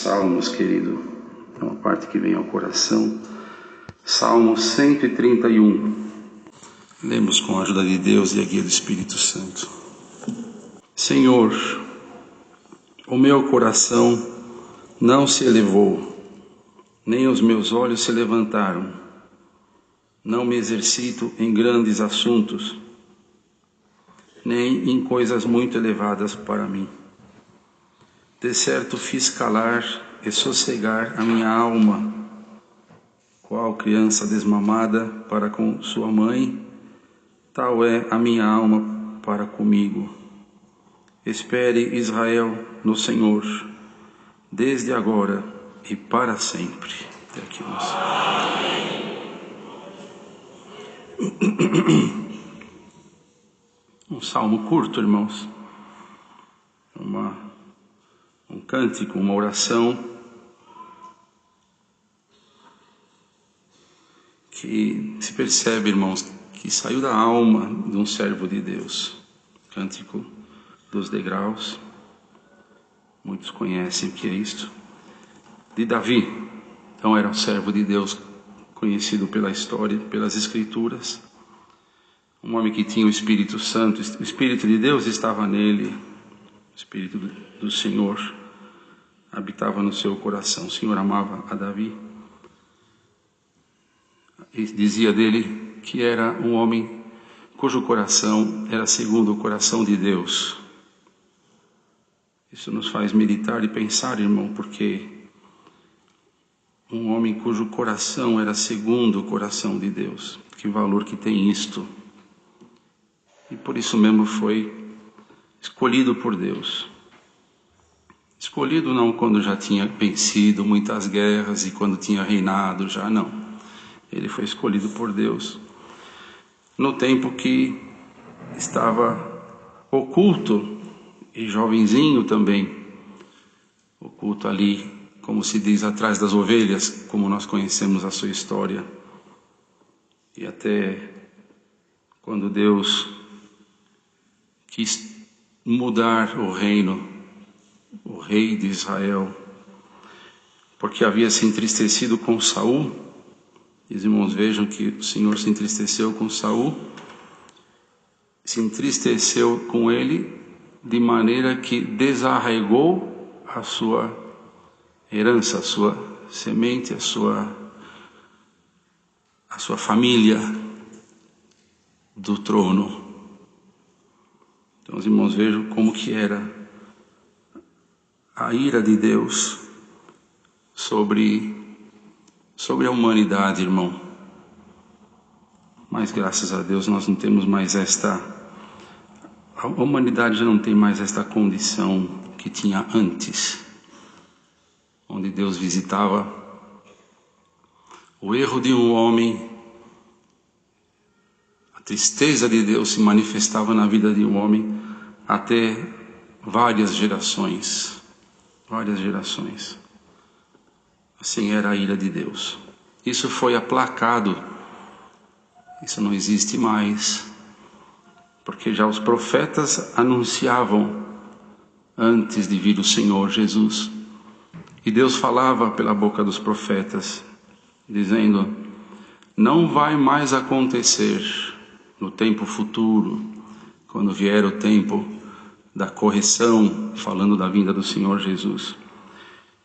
Salmos, querido, é uma parte que vem ao coração. Salmo 131. Lemos com a ajuda de Deus e a guia do Espírito Santo. Senhor, o meu coração não se elevou, nem os meus olhos se levantaram. Não me exercito em grandes assuntos, nem em coisas muito elevadas para mim. De certo fiz calar e sossegar a minha alma, qual criança desmamada para com sua mãe, tal é a minha alma para comigo. Espere Israel no Senhor, desde agora e para sempre. Até aqui, um salmo curto, irmãos. Um cântico, uma oração que se percebe, irmãos, que saiu da alma de um servo de Deus. Cântico dos degraus, muitos conhecem o que é isto, de Davi. Então era um servo de Deus, conhecido pela história, pelas escrituras, um homem que tinha o Espírito Santo, o Espírito de Deus estava nele, o Espírito do Senhor habitava no seu coração. O Senhor amava a Davi e dizia dele que era um homem cujo coração era segundo o coração de Deus. Isso nos faz meditar e pensar, irmão, porque um homem cujo coração era segundo o coração de Deus, que valor que tem isto. E por isso mesmo foi escolhido por Deus. Escolhido não quando já tinha vencido muitas guerras e quando tinha reinado, já não. Ele foi escolhido por Deus no tempo que estava oculto e jovenzinho também, oculto ali, como se diz, atrás das ovelhas, como nós conhecemos a sua história. E até quando Deus quis mudar o reino, o rei de Israel, porque havia se entristecido com Saul. Os irmãos vejam que o Senhor se entristeceu com Saul, se entristeceu com ele de maneira que desarraigou a sua herança, a sua semente, a sua família do trono. Então os irmãos vejam como que era a ira de Deus sobre a humanidade, irmão. Mas graças a Deus nós não temos mais a humanidade já não tem mais esta condição que tinha antes, onde Deus visitava o erro de um homem, a tristeza de Deus se manifestava na vida de um homem até várias gerações. Assim era a ira de Deus. Isso foi aplacado. Isso não existe mais. Porque já os profetas anunciavam antes de vir o Senhor Jesus. E Deus falava pela boca dos profetas, dizendo: não vai mais acontecer no tempo futuro, quando vier o tempo da correção, falando da vinda do Senhor Jesus,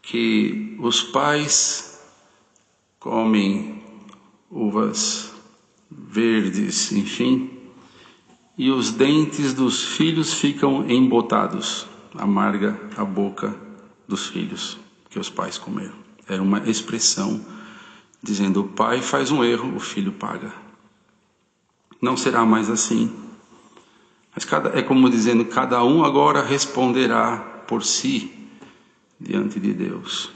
que os pais comem uvas verdes, enfim, e os dentes dos filhos ficam embotados, amarga a boca dos filhos que os pais comeram. Era uma expressão dizendo: o pai faz um erro, o filho paga. Não será mais assim. Mas é como dizendo, cada um agora responderá por si diante de Deus.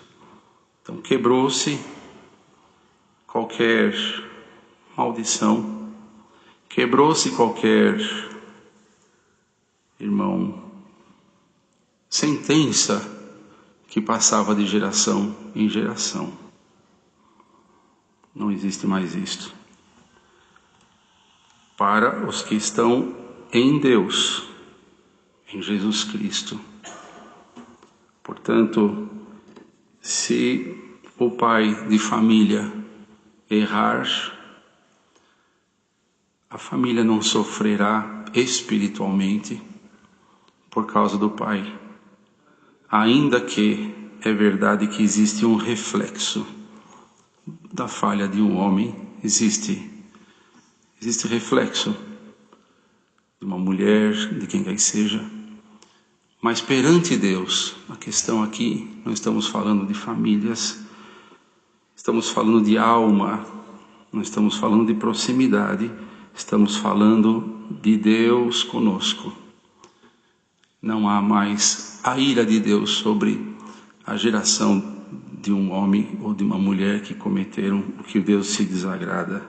Então quebrou-se qualquer maldição, quebrou-se qualquer, irmão, sentença que passava de geração em geração. Não existe mais isto. Para os que estão em Deus, em Jesus Cristo. Portanto, Se o pai de família errar, a família não sofrerá espiritualmente por causa do pai, ainda que é verdade que existe um reflexo da falha de um homem, existe reflexo de uma mulher, de quem quer que seja, mas perante Deus, a questão aqui, não estamos falando de famílias, estamos falando de alma, não estamos falando de proximidade, estamos falando de Deus conosco. Não há mais a ira de Deus sobre a geração de um homem ou de uma mulher que cometeram o que Deus se desagrada.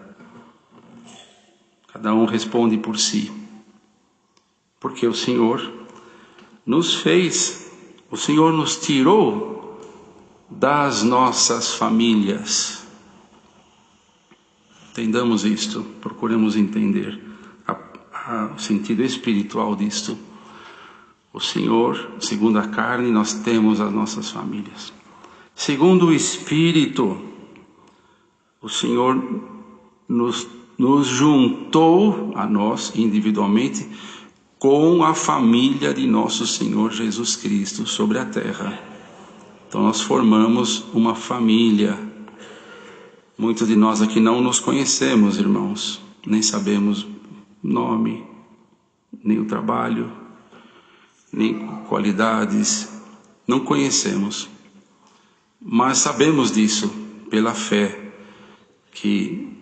Cada um responde por si. Porque o Senhor nos fez, o Senhor nos tirou das nossas famílias. Entendamos isto, procuremos entender o sentido espiritual disto. O Senhor, segundo a carne, nós temos as nossas famílias. Segundo o Espírito, o Senhor nos juntou a nós individualmente com a família de nosso Senhor Jesus Cristo sobre a terra. Então nós formamos uma família. Muitos de nós aqui não nos conhecemos, irmãos, nem sabemos nome, nem o trabalho, nem qualidades, não conhecemos. Mas sabemos disso pela fé, que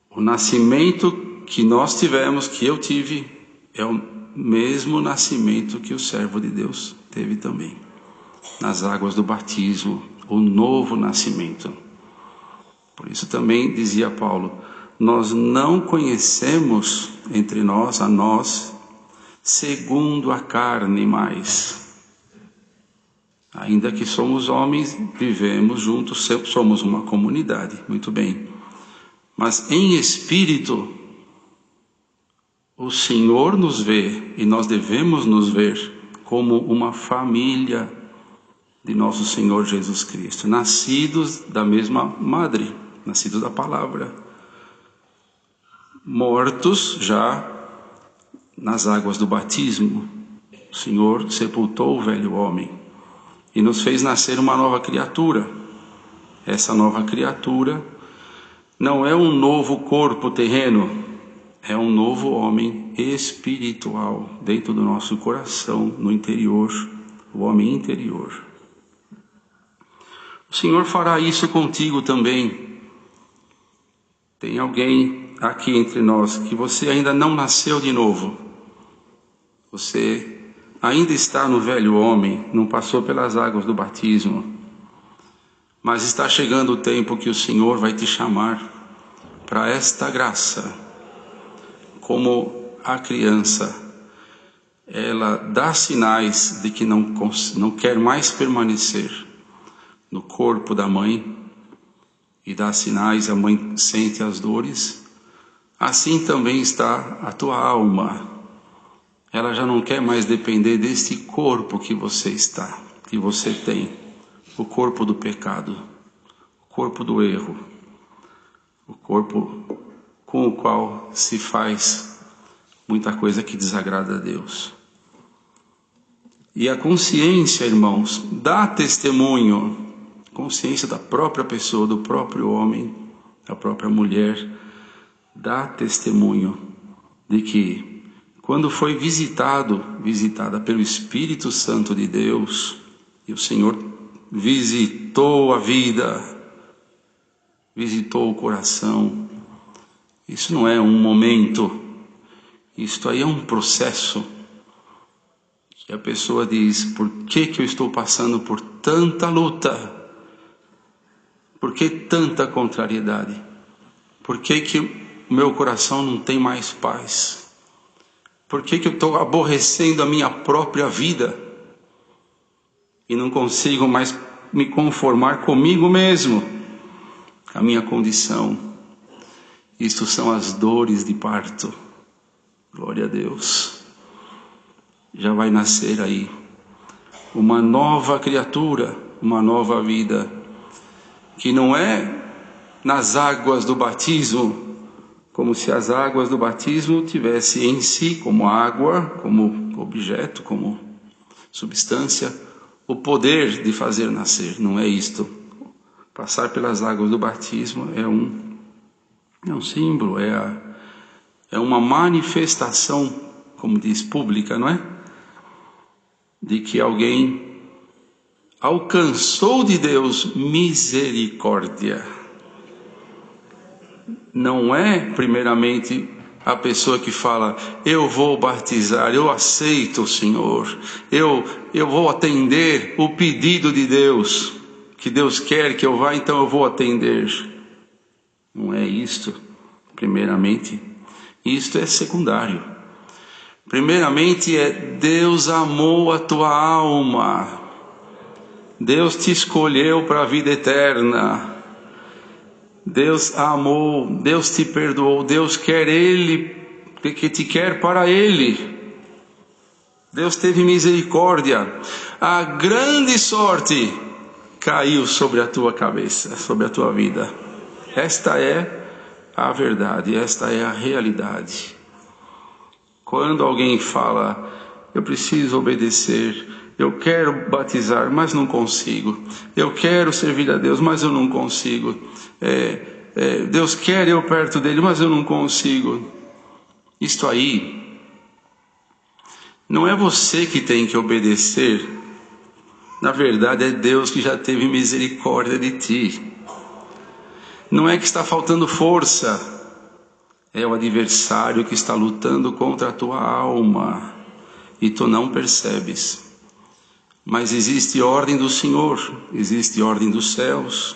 o nascimento que nós tivemos, que eu tive, é o mesmo nascimento que o servo de Deus teve também, nas águas do batismo, o novo nascimento. Por isso também dizia Paulo, nós não conhecemos entre nós, a nós, segundo a carne mais. Ainda que somos homens, vivemos juntos, somos uma comunidade, muito bem. Mas em espírito, o Senhor nos vê e nós devemos nos ver como uma família de nosso Senhor Jesus Cristo, nascidos da mesma madre, nascidos da palavra, mortos já nas águas do batismo. O Senhor sepultou o velho homem e nos fez nascer uma nova criatura. Essa nova criatura não é um novo corpo terreno, é um novo homem espiritual dentro do nosso coração, no interior, o homem interior. O Senhor fará isso contigo também. Tem alguém aqui entre nós que você ainda não nasceu de novo. Você ainda está no velho homem, não passou pelas águas do batismo, mas está chegando o tempo que o Senhor vai te chamar para esta graça. Como a criança, ela dá sinais de que não quer mais permanecer no corpo da mãe, e dá sinais, a mãe sente as dores, assim também está a tua alma. Ela já não quer mais depender deste corpo que você está, que você tem, o corpo do pecado, o corpo do erro, o corpo com o qual se faz muita coisa que desagrada a Deus. E a consciência, irmãos, dá testemunho, consciência da própria pessoa, do próprio homem, da própria mulher, dá testemunho de que quando foi visitada pelo Espírito Santo de Deus, e o Senhor visitou a vida, visitou o coração, isso não é um momento, isto aí é um processo, que a pessoa diz, por que eu estou passando por tanta luta? Por que tanta contrariedade? Por que o meu coração não tem mais paz? Por que eu estou aborrecendo a minha própria vida? E não consigo mais me conformar comigo mesmo, com a minha condição. Isto são as dores de parto. Glória a Deus. Já vai nascer aí uma nova criatura, uma nova vida, que não é nas águas do batismo, como se as águas do batismo tivessem em si, como água, como objeto, como substância, o poder de fazer nascer. Não é isto. Passar pelas águas do batismo é um símbolo, é uma manifestação, como diz, pública, não é? De que alguém alcançou de Deus misericórdia. Não é primeiramente a pessoa que fala, eu vou batizar, eu aceito o Senhor, eu vou atender o pedido de Deus, que Deus quer que eu vá, então eu vou atender. Não é isto, primeiramente. Isto é secundário. Primeiramente é Deus amou a tua alma. Deus te escolheu para a vida eterna. Deus amou, Deus te perdoou, Deus quer Ele, que te quer para Ele. Deus teve misericórdia. A grande sorte caiu sobre a tua cabeça, sobre a tua vida. Esta é a verdade, esta é a realidade. Quando alguém fala, eu preciso obedecer, eu quero batizar, mas não consigo, eu quero servir a Deus, mas eu não consigo, Deus quer eu perto dele, mas eu não consigo. Isto aí, não é você que tem que obedecer, na verdade é Deus que já teve misericórdia de ti. Não é que está faltando força, é o adversário que está lutando contra a tua alma e tu não percebes. Mas existe ordem do Senhor, existe ordem dos céus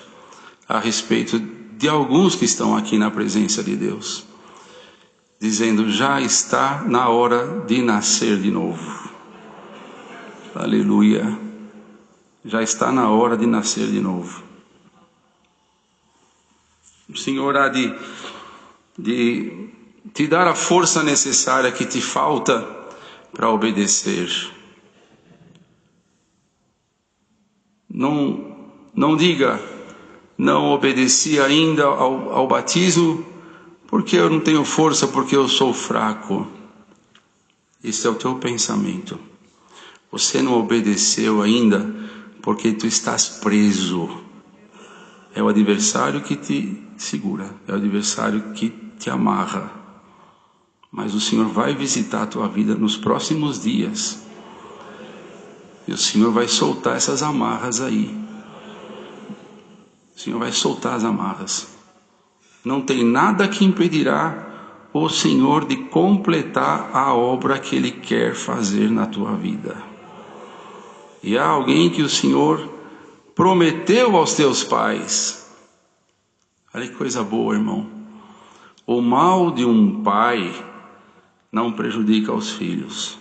a respeito de alguns que estão aqui na presença de Deus, dizendo, já está na hora de nascer de novo. Aleluia. Já está na hora de nascer de novo. O Senhor há de te dar a força necessária que te falta para obedecer. Não diga, não obedeci ainda ao batismo, porque eu não tenho força, porque eu sou fraco. Esse é o teu pensamento. Você não obedeceu ainda, porque tu estás preso. É o adversário que te segura, é o adversário que te amarra. Mas o Senhor vai visitar a tua vida nos próximos dias. E o Senhor vai soltar essas amarras aí. O Senhor vai soltar as amarras. Não tem nada que impedirá o Senhor de completar a obra que Ele quer fazer na tua vida. E há alguém que o Senhor prometeu aos teus pais. Olha que coisa boa, irmão. O mal de um pai não prejudica os filhos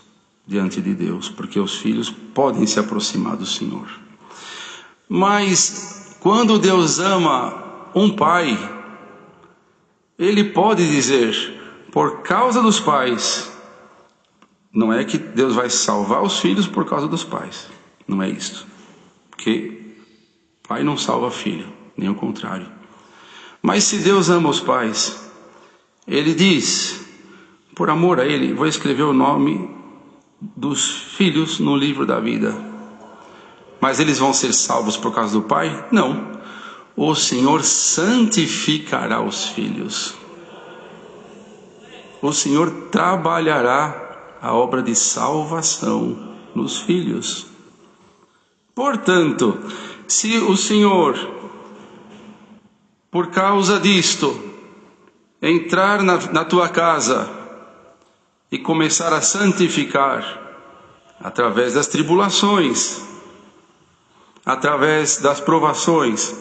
diante de Deus, porque os filhos podem se aproximar do Senhor. Mas quando Deus ama um pai, Ele pode dizer, por causa dos pais, não é que Deus vai salvar os filhos por causa dos pais, não é isso, porque pai não salva filho, nem o contrário. Mas se Deus ama os pais, Ele diz, por amor a Ele, vou escrever o nome dos filhos no livro da vida. Mas eles vão ser salvos por causa do pai? Não. O Senhor santificará os filhos. O Senhor trabalhará a obra de salvação nos filhos. Portanto, se o Senhor, por causa disto, entrar na tua casa e começar a santificar através das tribulações, através das provações,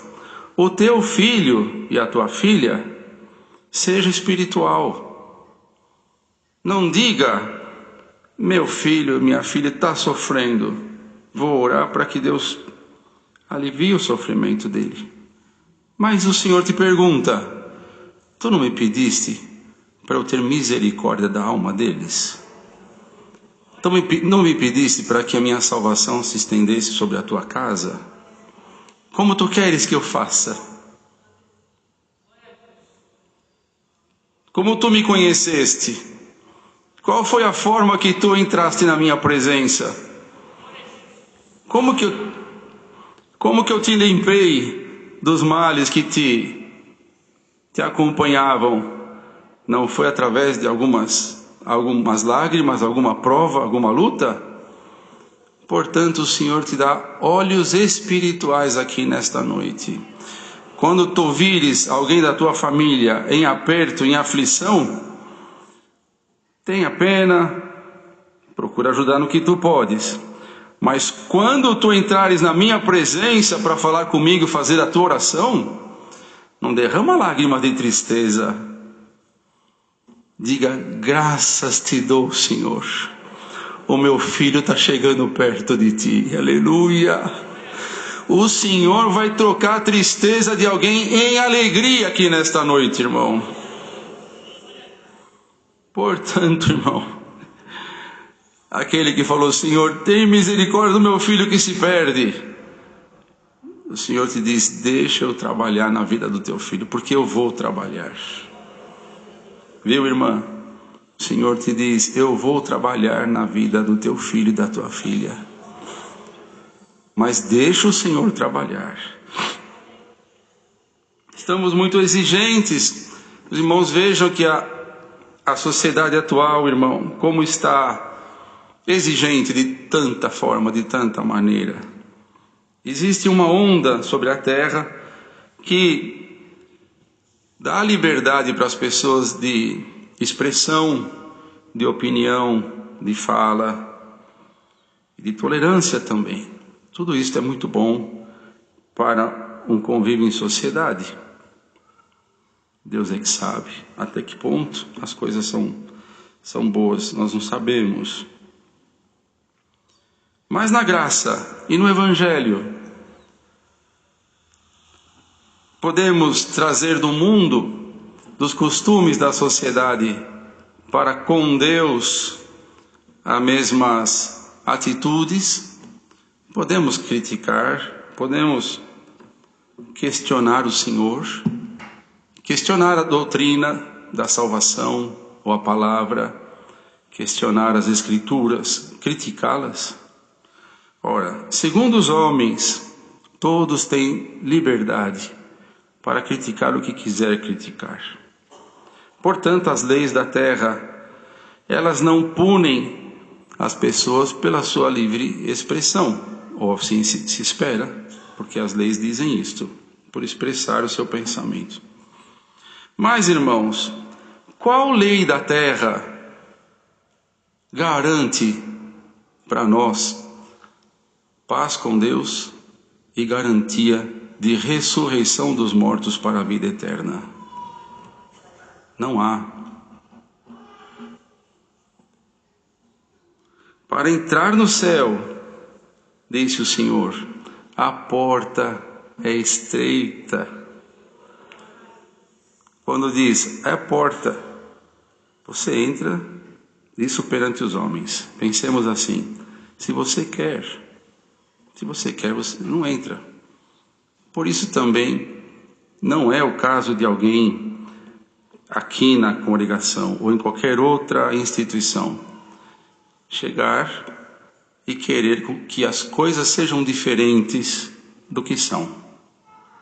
o teu filho e a tua filha, seja espiritual. Não diga, meu filho, minha filha está sofrendo, vou orar para que Deus alivie o sofrimento dele. Mas o Senhor te pergunta, tu não me pediste para eu ter misericórdia da alma deles? Então não me pediste para que a minha salvação se estendesse sobre a tua casa? Como tu queres que eu faça? Como tu me conheceste? Qual foi a forma que tu entraste na minha presença? Como que eu te limpei dos males que te acompanhavam? Não foi através de algumas lágrimas, alguma prova, alguma luta? Portanto, o Senhor te dá olhos espirituais aqui nesta noite. Quando tu vires alguém da tua família em aperto, em aflição, tenha pena, procura ajudar no que tu podes. Mas quando tu entrares na minha presença para falar comigo, fazer a tua oração, não derrama lágrimas de tristeza. Diga: graças te dou, Senhor. O meu filho está chegando perto de ti. Aleluia. O Senhor vai trocar a tristeza de alguém em alegria aqui nesta noite, irmão. Portanto, irmão, aquele que falou: Senhor, tem misericórdia do meu filho que se perde. O Senhor te diz: deixa eu trabalhar na vida do teu filho, porque eu vou trabalhar. Viu, irmã? O Senhor te diz: eu vou trabalhar na vida do teu filho e da tua filha. Mas deixa o Senhor trabalhar. Estamos muito exigentes. Os irmãos vejam que a sociedade atual, irmão, como está exigente de tanta forma, de tanta maneira. Existe uma onda sobre a terra que dá liberdade para as pessoas de expressão, de opinião, de fala, de tolerância também. Tudo isso é muito bom para um convívio em sociedade. Deus é que sabe até que ponto as coisas são boas, nós não sabemos. Mas na graça e no Evangelho, podemos trazer do mundo, dos costumes da sociedade, para com Deus as mesmas atitudes. Podemos criticar, podemos questionar o Senhor, questionar a doutrina da salvação ou a palavra, questionar as Escrituras, criticá-las. Ora, segundo os homens, todos têm liberdade para criticar o que quiser criticar. Portanto, as leis da terra, elas não punem as pessoas pela sua livre expressão, ou assim se espera, porque as leis dizem isto, por expressar o seu pensamento. Mas, irmãos, qual lei da terra garante para nós paz com Deus e garantia de ressurreição dos mortos para a vida eterna? Não há. Para entrar no céu, disse o Senhor, a porta é estreita. Quando diz, é a porta, você entra, isso perante os homens. Pensemos assim, se você quer, você não entra. Por isso também, não é o caso de alguém aqui na congregação ou em qualquer outra instituição chegar e querer que as coisas sejam diferentes do que são,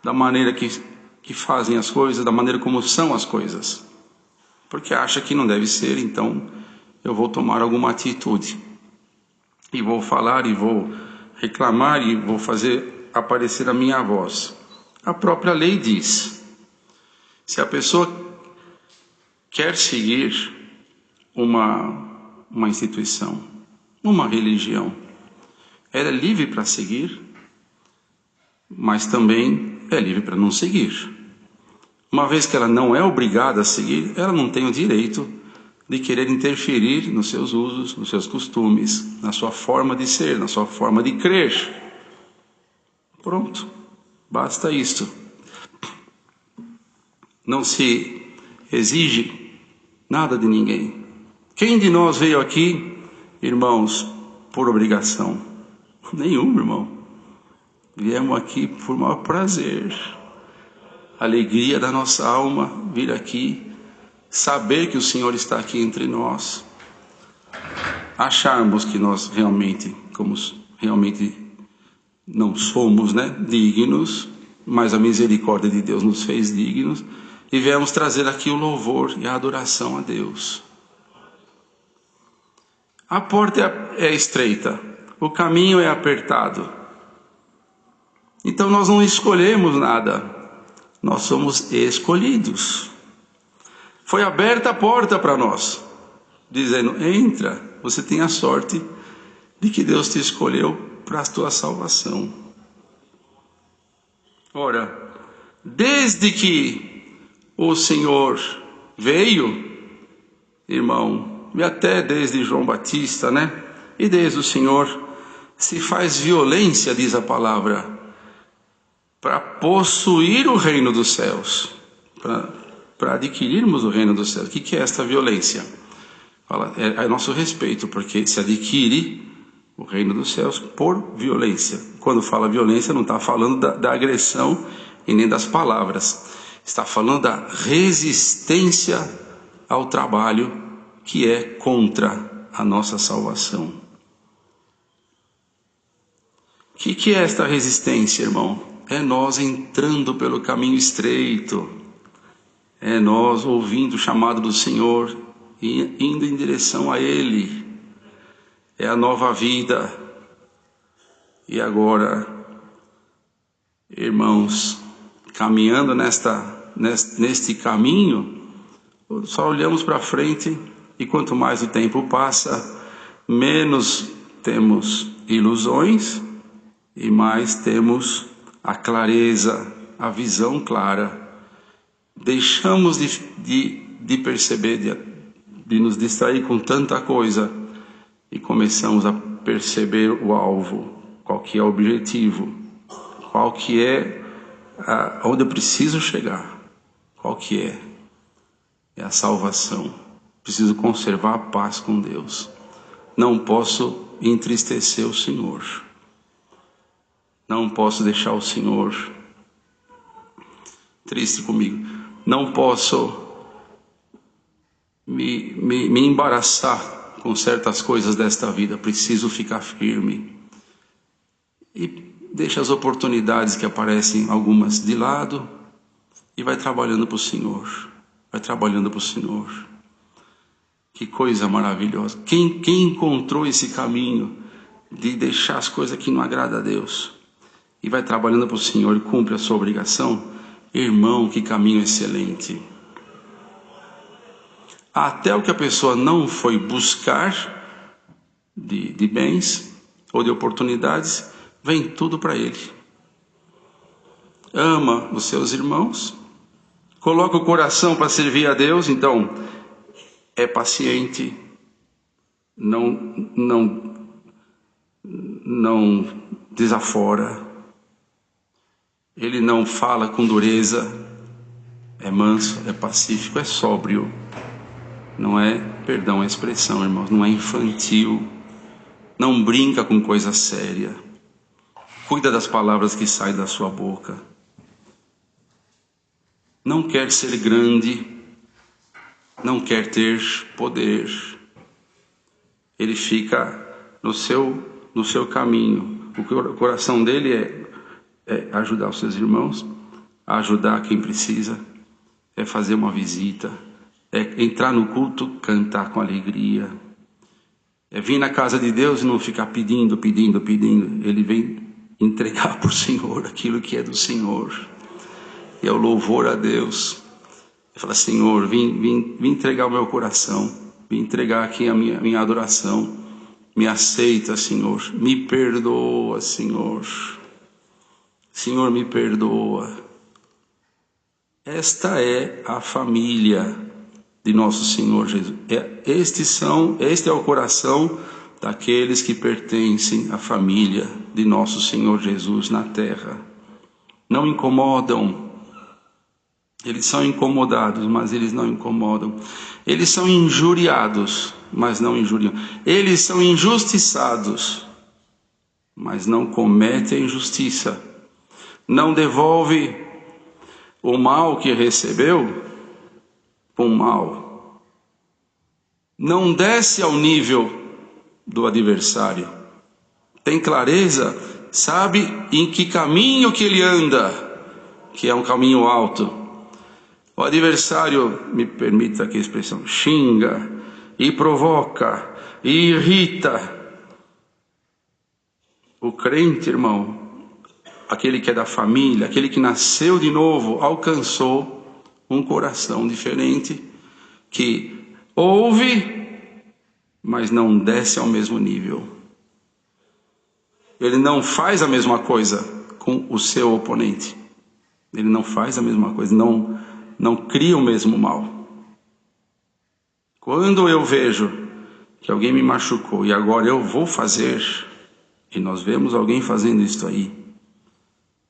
da maneira que fazem as coisas, da maneira como são as coisas, porque acha que não deve ser, então eu vou tomar alguma atitude, e vou falar, e vou reclamar, e vou fazer aparecer a minha voz. A própria lei diz, se a pessoa quer seguir uma instituição, uma religião, ela é livre para seguir, mas também é livre para não seguir. Uma vez que ela não é obrigada a seguir, ela não tem o direito de querer interferir nos seus usos, nos seus costumes, na sua forma de ser, na sua forma de crer. Pronto, basta isto. Não se exige nada de ninguém. Quem de nós veio aqui, irmãos, por obrigação? Nenhum, irmão. Viemos aqui por maior prazer, alegria da nossa alma, vir aqui, saber que o Senhor está aqui entre nós, acharmos que nós realmente não somos, dignos, mas a misericórdia de Deus nos fez dignos, e viemos trazer aqui o louvor e a adoração a Deus. A porta é estreita, o caminho é apertado. Então nós não escolhemos nada, nós somos escolhidos. Foi aberta a porta para nós, dizendo: entra, você tem a sorte de que Deus te escolheu para a tua salvação. Ora, desde que o Senhor veio, irmão, e até desde João Batista, e desde o Senhor, se faz violência, diz a palavra, para possuir o reino dos céus, para adquirirmos o reino dos céus. O que é esta violência? É nosso respeito, porque se adquire o reino dos céus por violência. Quando fala violência, não está falando da agressão e nem das palavras. Está falando da resistência ao trabalho que é contra a nossa salvação. O que é esta resistência, irmão? É nós entrando pelo caminho estreito, é nós ouvindo o chamado do Senhor e indo em direção a Ele, é a nova vida. E agora, irmãos, caminhando neste caminho, só olhamos para frente, e quanto mais o tempo passa, menos temos ilusões e mais temos a clareza, a visão clara. Deixamos de perceber, de nos distrair com tanta coisa, e começamos a perceber o alvo, qual que é o objetivo, qual que é onde eu preciso chegar, qual que é a salvação. Preciso conservar a paz com Deus, não posso entristecer o Senhor. Não posso deixar o Senhor triste comigo. Não posso me embaraçar com certas coisas desta vida. Preciso ficar firme. E deixa as oportunidades que aparecem, algumas de lado, e vai trabalhando para o Senhor. Vai trabalhando para o Senhor. Que coisa maravilhosa. Quem encontrou esse caminho de deixar as coisas que não agradam a Deus e vai trabalhando para o Senhor e cumpre a sua obrigação, irmão, que caminho excelente. Até o que a pessoa não foi buscar de bens ou de oportunidades, vem tudo para ele. Ama os seus irmãos, coloca o coração para servir a Deus, então é paciente, não desafora. Ele não fala com dureza, é manso, é pacífico, é sóbrio. Não é, perdão a expressão, irmãos, não é infantil. Não brinca com coisa séria. Cuida das palavras que saem da sua boca. Não quer ser grande, não quer ter poder. Ele fica no seu caminho. O coração dele é ajudar os seus irmãos, ajudar quem precisa, é fazer uma visita, é entrar no culto, cantar com alegria, é vir na casa de Deus e não ficar pedindo. Ele vem entregar para o Senhor aquilo que é do Senhor, e é o louvor a Deus. Ele fala: Senhor, vim entregar o meu coração, vim entregar aqui a minha adoração, me aceita, Senhor, me perdoa, Senhor, me perdoa. Esta é a família de nosso Senhor Jesus. Este é o coração daqueles que pertencem à família de nosso Senhor Jesus na terra. Não incomodam. Eles são incomodados, mas eles não incomodam. Eles são injuriados, mas não injuriam. Eles são injustiçados, mas não comete a injustiça, não devolve o mal que recebeu com mal, não desce ao nível do adversário, tem clareza, sabe em que caminho que ele anda, que é um caminho alto. O adversário, me permita aqui a expressão, xinga e provoca e irrita. O crente, irmão, aquele que é da família, aquele que nasceu de novo, alcançou um coração diferente, que ouve, mas não desce ao mesmo nível. Ele não faz a mesma coisa com o seu oponente. Ele não faz a mesma coisa, não cria o mesmo mal. Quando eu vejo que alguém me machucou e agora eu vou fazer, e nós vemos alguém fazendo isso aí,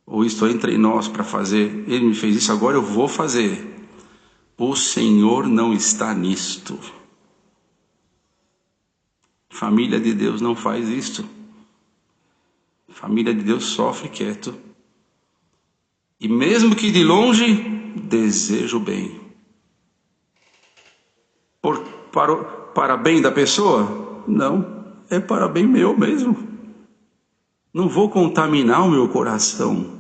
ou isto entre nós para fazer, ele me fez isso, agora eu vou fazer. O Senhor não está nisto. Família de Deus não faz isto. Família de Deus sofre quieto. E mesmo que de longe, deseja o bem. Para bem da pessoa? Não, é para bem meu mesmo. Não vou contaminar o meu coração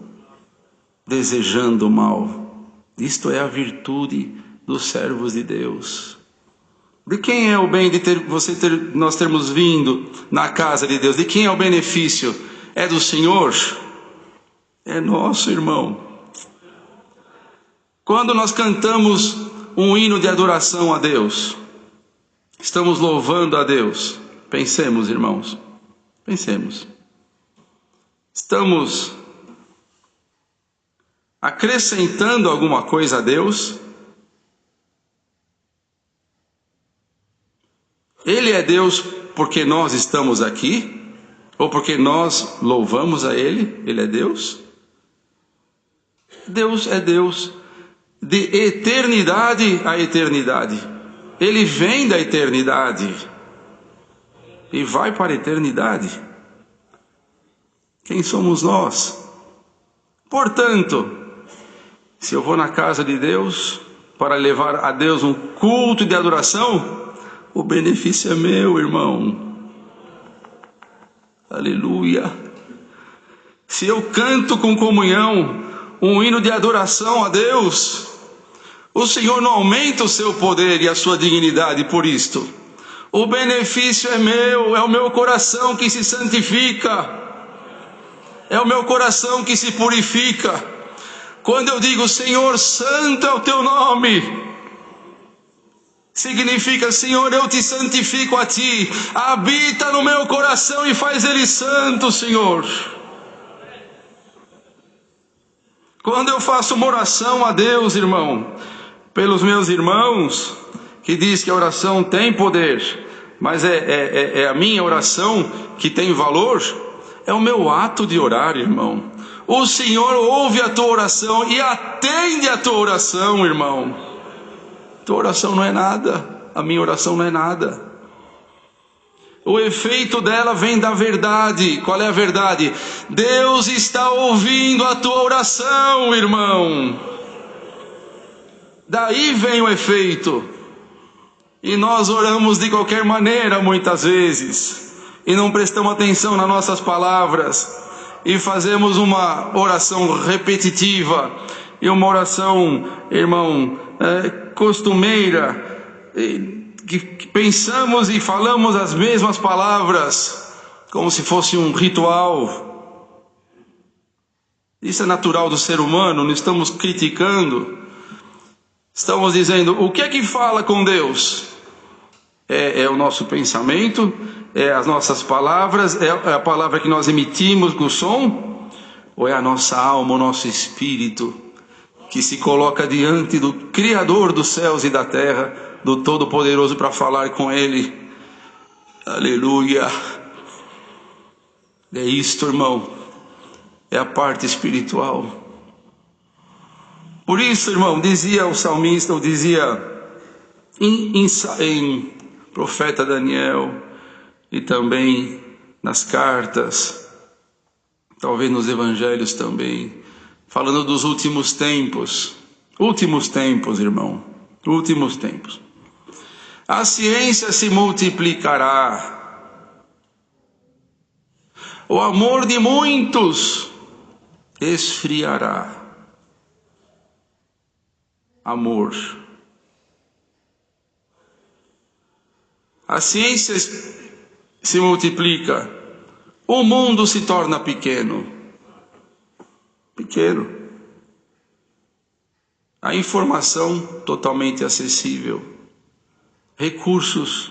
desejando o mal. Isto é a virtude dos servos de Deus. De quem é o bem de nós termos vindo na casa de Deus? De quem é o benefício? É do Senhor? É nosso, irmão. Quando nós cantamos um hino de adoração a Deus, estamos louvando a Deus. Pensemos, irmãos, pensemos. Estamos acrescentando alguma coisa a Deus? Ele é Deus porque nós estamos aqui? Ou porque nós louvamos a Ele? Ele é Deus? Deus é Deus de eternidade a eternidade. Ele vem da eternidade e vai para a eternidade. Quem somos nós? Portanto, se eu vou na casa de Deus para levar a Deus um culto de adoração, o benefício é meu, irmão. Aleluia. Se eu canto com comunhão um hino de adoração a Deus, o Senhor não aumenta o seu poder e a sua dignidade por isto. O benefício é meu, é o meu coração que se santifica, é o meu coração que se purifica. Quando eu digo, Senhor, santo é o teu nome, significa, Senhor, eu te santifico a ti, habita no meu coração e faz ele santo, Senhor. Quando eu faço uma oração a Deus, irmão, pelos meus irmãos, que diz que a oração tem poder, mas é a minha oração que tem valor, é o meu ato de orar, irmão. O Senhor ouve a tua oração e atende a tua oração, irmão. Tua oração não é nada, a minha oração não é nada. O efeito dela vem da verdade. Qual é a verdade? Deus está ouvindo a tua oração, irmão. Daí vem o efeito. E nós oramos de qualquer maneira muitas vezes, e não prestamos atenção nas nossas palavras, e fazemos uma oração repetitiva, e uma oração, irmão, costumeira, que pensamos e falamos as mesmas palavras, como se fosse um ritual. Isso é natural do ser humano, não estamos criticando, estamos dizendo, o que é que fala com Deus? É o nosso pensamento, é as nossas palavras, é a palavra que nós emitimos com o som, ou é a nossa alma, o nosso espírito, que se coloca diante do Criador dos céus e da terra, do Todo-Poderoso, para falar com Ele? Aleluia! É isto, irmão, é a parte espiritual. Por isso, irmão, dizia o salmista, ou dizia em profeta Daniel, e também nas cartas, talvez nos evangelhos também, falando dos últimos tempos. Últimos tempos, irmão, últimos tempos. A ciência se multiplicará. O amor de muitos esfriará. Amor. A ciência se multiplica. O mundo se torna pequeno. Pequeno. A informação totalmente acessível. Recursos,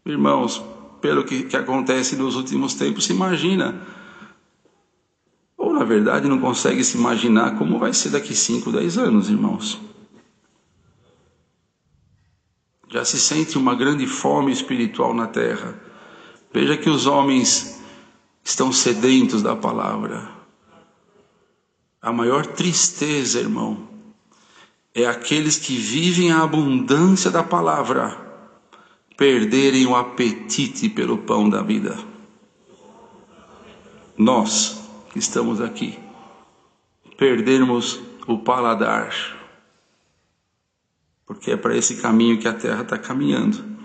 irmãos, pelo que acontece nos últimos tempos, se imagina. Ou na verdade não consegue se imaginar como vai ser daqui 5, 10 anos, irmãos. Já se sente uma grande fome espiritual na terra. Veja que os homens estão sedentos da palavra. A maior tristeza, irmão, é aqueles que vivem a abundância da palavra perderem o apetite pelo pão da vida. Nós que estamos aqui, perdermos o paladar, porque é para esse caminho que a terra está caminhando.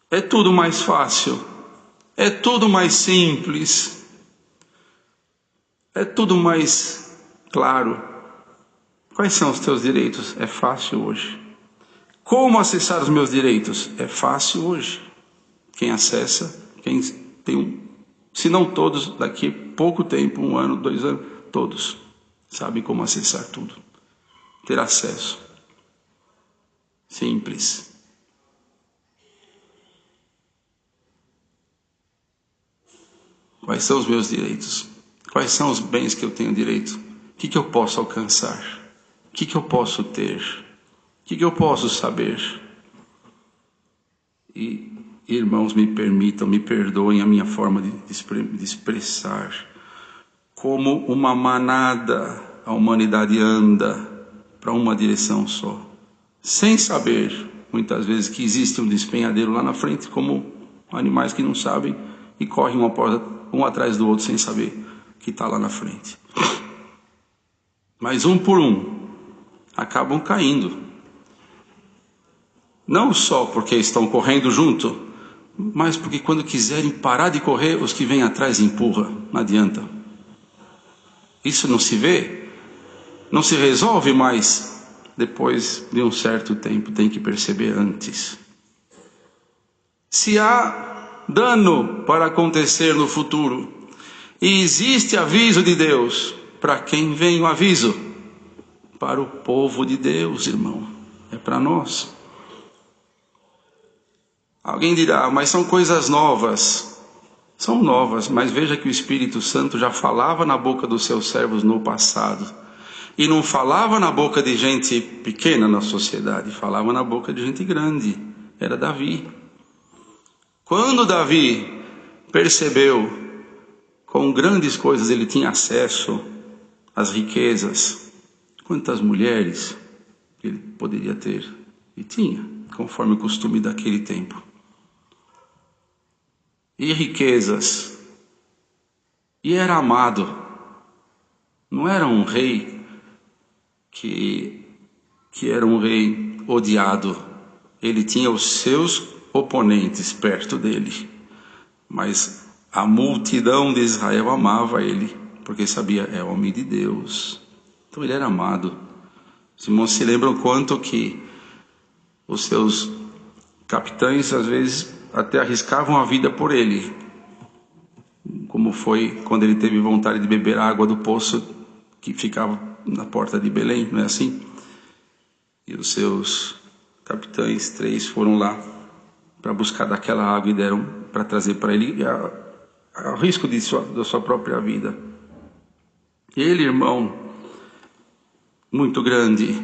É tudo mais fácil, é tudo mais simples, é tudo mais claro. Quais são os teus direitos? É fácil hoje. Como acessar os meus direitos? É fácil hoje. Quem acessa, quem tem se não todos, daqui a pouco tempo, 1 ano, 2 anos, todos sabem como acessar tudo. Ter acesso. Simples. Quais são os meus direitos? Quais são os bens que eu tenho direito? O que eu posso alcançar? O que eu posso ter? O que eu posso saber? E, irmãos, me permitam, me perdoem a minha forma de expressar. Como uma manada, a humanidade anda para uma direção só, sem saber, muitas vezes, que existe um despenhadeiro lá na frente, como animais que não sabem e correm um atrás do outro sem saber que está lá na frente. Mas um por um, acabam caindo. Não só porque estão correndo junto, mas porque quando quiserem parar de correr, os que vêm atrás empurram, não adianta. Isso não se vê, não se resolve mais depois de um certo tempo, tem que perceber antes. Se há dano para acontecer no futuro, e existe aviso de Deus, para quem vem o aviso? Para o povo de Deus, irmão, é para nós. Alguém dirá, mas são coisas novas. São novas, mas veja que o Espírito Santo já falava na boca dos seus servos no passado. E não falava na boca de gente pequena na sociedade, falava na boca de gente grande. Era Davi. Quando Davi percebeu com grandes coisas ele tinha acesso às riquezas, quantas mulheres ele poderia ter? E tinha, conforme o costume daquele tempo. E riquezas. E era amado. Não era um rei que era um rei odiado. Ele tinha os seus oponentes perto dele. Mas a multidão de Israel amava ele, porque sabia, é homem de Deus. Então ele era amado. Os irmãos se lembram quanto que os seus capitães, às vezes, até arriscavam a vida por ele. Como foi quando ele teve vontade de beber a água do poço que ficava na porta de Belém, não é assim? E os seus capitães, 3, foram lá para buscar daquela água e deram para trazer para ele ao risco da sua própria vida. Ele, irmão, muito grande,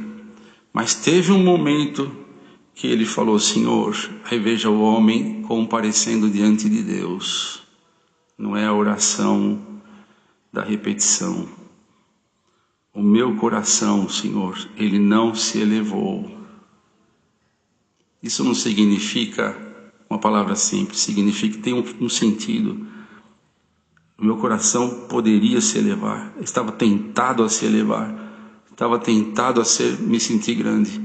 mas teve um momento que ele falou, Senhor, aí veja o homem comparecendo diante de Deus. Não é a oração da repetição. O meu coração, Senhor, ele não se elevou. Isso não significa uma palavra simples, significa que tem um sentido. O meu coração poderia se elevar, estava tentado a se elevar, estava tentado a me sentir grande,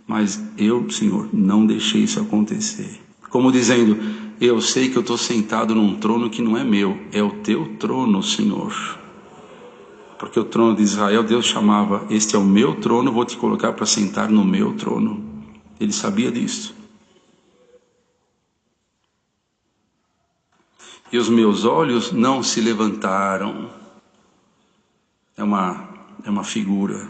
mas eu, Senhor, não deixei isso acontecer. Como dizendo, eu sei que eu estou sentado num trono que não é meu, é o teu trono, Senhor. Porque o trono de Israel, Deus chamava, este é o meu trono, vou te colocar para sentar no meu trono. Ele sabia disso. E os meus olhos não se levantaram. É uma figura.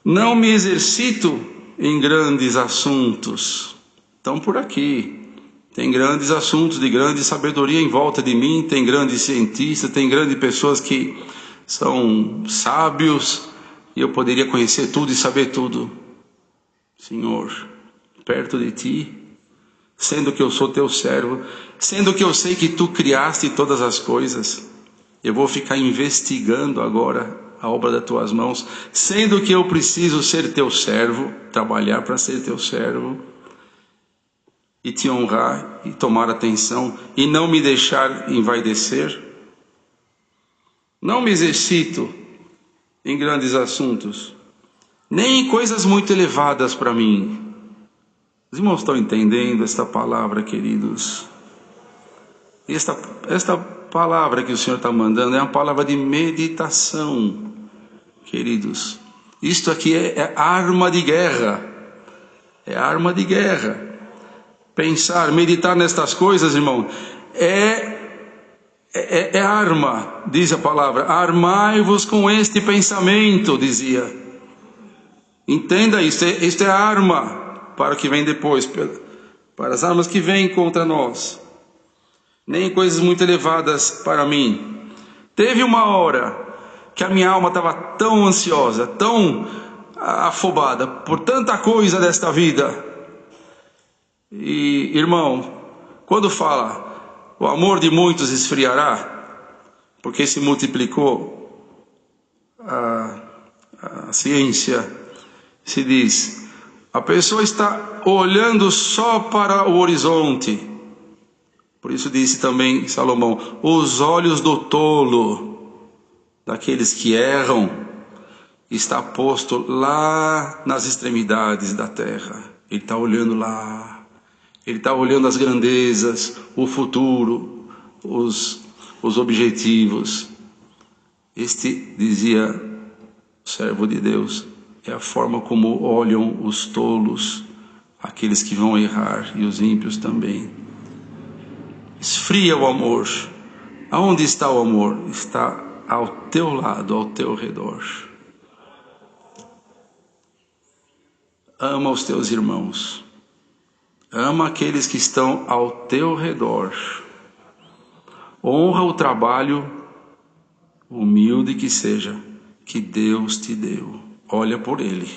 Não me exercito em grandes assuntos. Estão por aqui. Tem grandes assuntos de grande sabedoria em volta de mim. Tem grandes cientistas, tem grandes pessoas que são sábios. E eu poderia conhecer tudo e saber tudo. Senhor, perto de ti, sendo que eu sou teu servo, sendo que eu sei que tu criaste todas as coisas, eu vou ficar investigando agora a obra das tuas mãos, sendo que eu preciso ser teu servo, trabalhar para ser teu servo, e te honrar, e tomar atenção, e não me deixar envaidecer. Não me exercito em grandes assuntos, nem em coisas muito elevadas para mim. Os irmãos estão entendendo esta palavra, queridos? Esta palavra que o Senhor está mandando é uma palavra de meditação, queridos. Isto aqui é arma de guerra. É arma de guerra. Pensar, meditar nestas coisas, irmão, é arma, diz a palavra. Armai-vos com este pensamento, dizia. Entenda isso, isto é arma para o que vem depois, para as armas que vêm contra nós. Nem coisas muito elevadas para mim. Teve uma hora que a minha alma estava tão ansiosa, tão afobada por tanta coisa desta vida. E, irmão, quando fala, o amor de muitos esfriará, porque se multiplicou a ciência, se diz, a pessoa está olhando só para o horizonte. Por isso disse também Salomão, os olhos do tolo, daqueles que erram, está posto lá nas extremidades da terra. Ele está olhando lá, ele está olhando as grandezas, o futuro, os objetivos. Este, dizia o servo de Deus, é a forma como olham os tolos, aqueles que vão errar, e os ímpios também. Esfria o amor. Aonde está o amor? Está ao teu lado, ao teu redor. Ama os teus irmãos. Ama aqueles que estão ao teu redor. Honra o trabalho, humilde que seja, que Deus te deu. Olha por ele.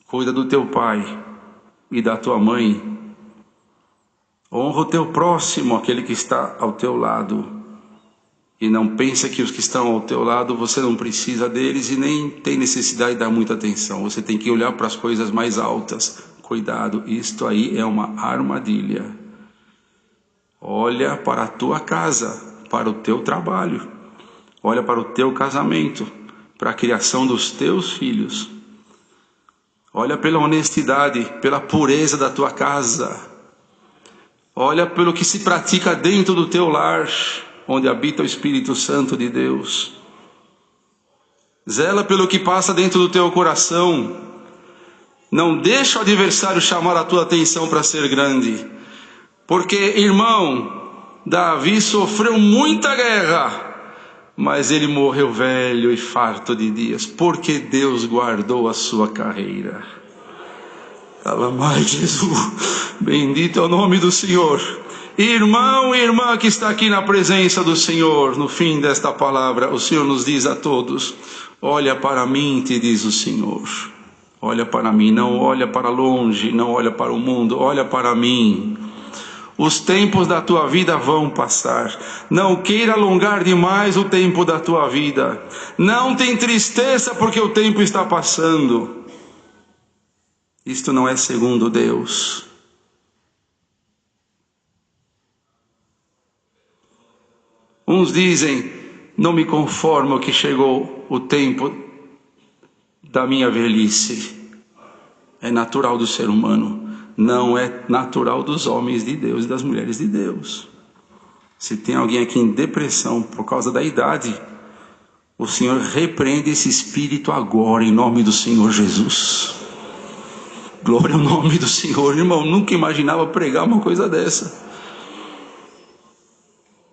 Cuida do teu pai e da tua mãe. Honra o teu próximo, aquele que está ao teu lado. E não pensa que os que estão ao teu lado, você não precisa deles e nem tem necessidade de dar muita atenção. Você tem que olhar para as coisas mais altas. Cuidado, isto aí é uma armadilha. Olha para a tua casa, para o teu trabalho. Olha para o teu casamento, para a criação dos teus filhos. Olha pela honestidade, pela pureza da tua casa. Olha pelo que se pratica dentro do teu lar, onde habita o Espírito Santo de Deus. Zela pelo que passa dentro do teu coração. Não deixa o adversário chamar a tua atenção para ser grande. Porque, irmão, Davi sofreu muita guerra, mas ele morreu velho e farto de dias, porque Deus guardou a sua carreira. Mais Jesus, bendito é o nome do Senhor. Irmão e irmã que está aqui na presença do Senhor, no fim desta palavra, o Senhor nos diz a todos, olha para mim, te diz o Senhor. Olha para mim, não olha para longe, não olha para o mundo, olha para mim. Os tempos da tua vida vão passar. Não queira alongar demais o tempo da tua vida. Não te entristeça porque o tempo está passando. Isto não é segundo Deus. Uns dizem: não me conformo que chegou o tempo da minha velhice. É natural do ser humano, não é natural dos homens de Deus e das mulheres de Deus. Se tem alguém aqui em depressão por causa da idade, o Senhor repreende esse espírito agora, em nome do Senhor Jesus. Glória ao nome do Senhor. Irmão, nunca imaginava pregar uma coisa dessa.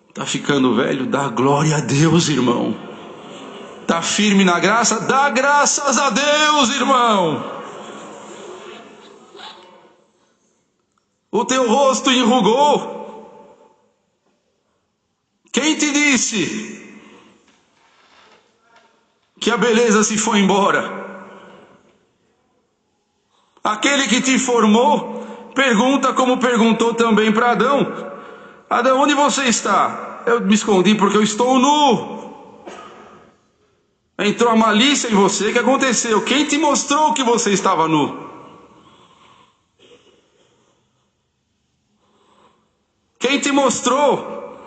Está ficando velho? Dá glória a Deus, irmão. Está firme na graça? Dá graças a Deus, irmão. O teu rosto enrugou. Quem te disse que a beleza se foi embora? Aquele que te formou pergunta como perguntou também para Adão: Adão, onde você está? Eu me escondi porque eu estou nu. Entrou a malícia em você. O que aconteceu? Quem te mostrou que você estava nu? Quem te mostrou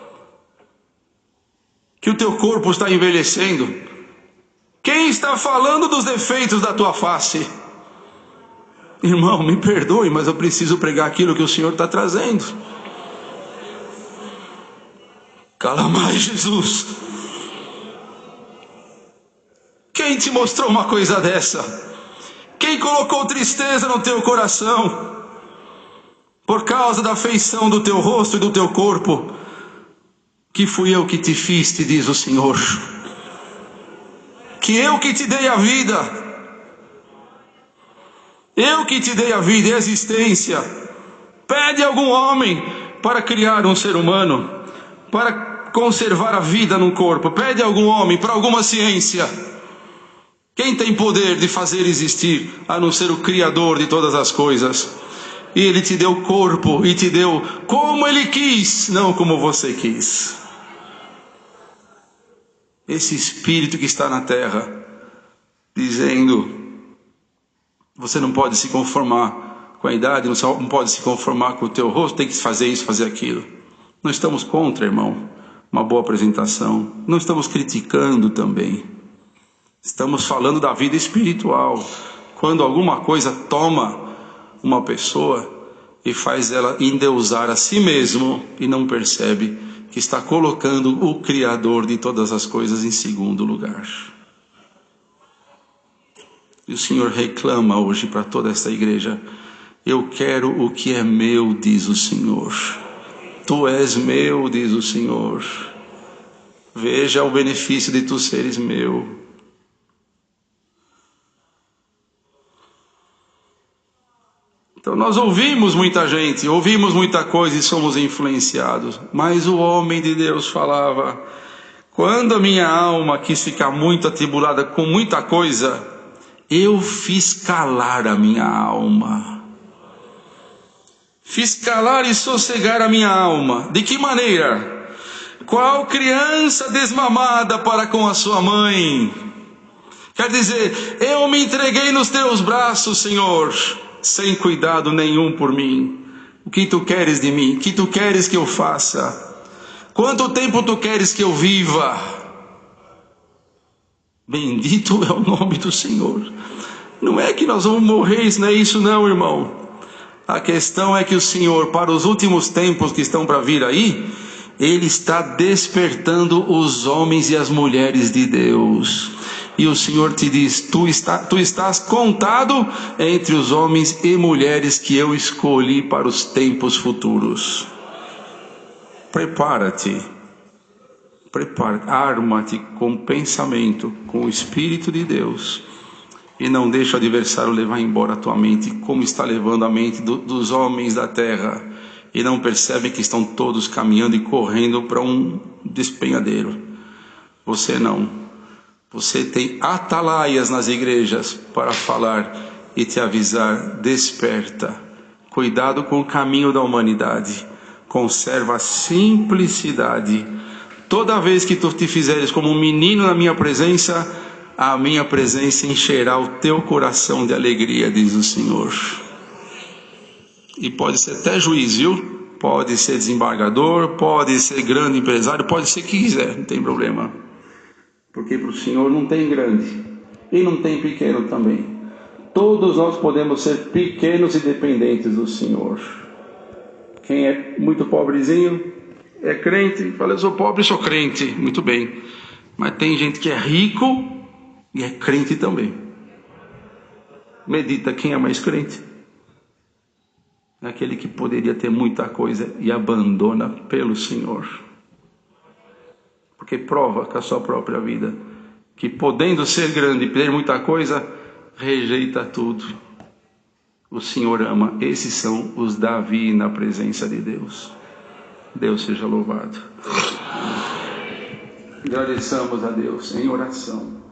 que o teu corpo está envelhecendo? Quem está falando dos defeitos da tua face? Irmão, me perdoe, mas eu preciso pregar aquilo que o Senhor está trazendo. Cala mais, Jesus. Quem te mostrou uma coisa dessa? Quem colocou tristeza no teu coração por causa da feição do teu rosto e do teu corpo? Que fui eu que te fiz, te diz o Senhor. Que eu que te dei a vida. Eu que te dei a vida e a existência. Pede algum homem para criar um ser humano, para conservar a vida no corpo. Pede algum homem para alguma ciência. Quem tem poder de fazer existir, a não ser o Criador de todas as coisas? E Ele te deu corpo e te deu como Ele quis, não como você quis. Esse espírito que está na terra, dizendo: você não pode se conformar com a idade, não pode se conformar com o teu rosto, tem que fazer isso, fazer aquilo. Não estamos contra, irmão, uma boa apresentação. Não estamos criticando também. Estamos falando da vida espiritual. Quando alguma coisa toma uma pessoa e faz ela endeusar a si mesmo e não percebe que está colocando o Criador de todas as coisas em segundo lugar. E o Senhor reclama hoje para toda esta igreja: eu quero o que é meu, diz o Senhor. Tu és meu, diz o Senhor. Veja o benefício de tu seres meu. Então nós ouvimos muita gente, ouvimos muita coisa e somos influenciados. Mas o homem de Deus falava: quando a minha alma quis ficar muito atribulada com muita coisa, eu fiz calar a minha alma. Fiz calar e sossegar a minha alma. De que maneira? Qual criança desmamada para com a sua mãe? Quer dizer, eu me entreguei nos teus braços, Senhor, sem cuidado nenhum por mim. O que tu queres de mim? O que tu queres que eu faça? Quanto tempo tu queres que eu viva? Bendito é o nome do Senhor. Não é que nós vamos morrer, isso não é isso não, irmão. A questão é que o Senhor, para os últimos tempos que estão para vir aí, Ele está despertando os homens e as mulheres de Deus. E o Senhor te diz: tu estás contado entre os homens e mulheres que eu escolhi para os tempos futuros. Prepara-te. Arma-te com pensamento, com o Espírito de Deus, e não deixe o adversário levar embora a tua mente, como está levando a mente dos homens da terra, e não percebem que estão todos caminhando e correndo para um despenhadeiro. Você não. Você tem atalaias nas igrejas para falar e te avisar: desperta, cuidado com o caminho da humanidade, conserva a simplicidade. Toda vez que tu te fizeres como um menino na minha presença, a minha presença encherá o teu coração de alegria, diz o Senhor. E pode ser até juiz, viu? pode ser desembargador, pode ser grande empresário, pode ser o que quiser, não tem problema. Porque para o Senhor não tem grande e não tem pequeno também. Todos nós podemos ser pequenos e dependentes do Senhor. Quem é muito pobrezinho é crente, fala, eu sou pobre e sou crente, muito bem. Mas tem gente que é rico e é crente também. Medita, quem é mais crente? É aquele que poderia ter muita coisa e abandona pelo Senhor. Porque prova com a sua própria vida que, podendo ser grande e ter muita coisa, rejeita tudo. O Senhor ama. Esses são os Davi na presença de Deus. Deus seja louvado. Agradeçamos a Deus em oração.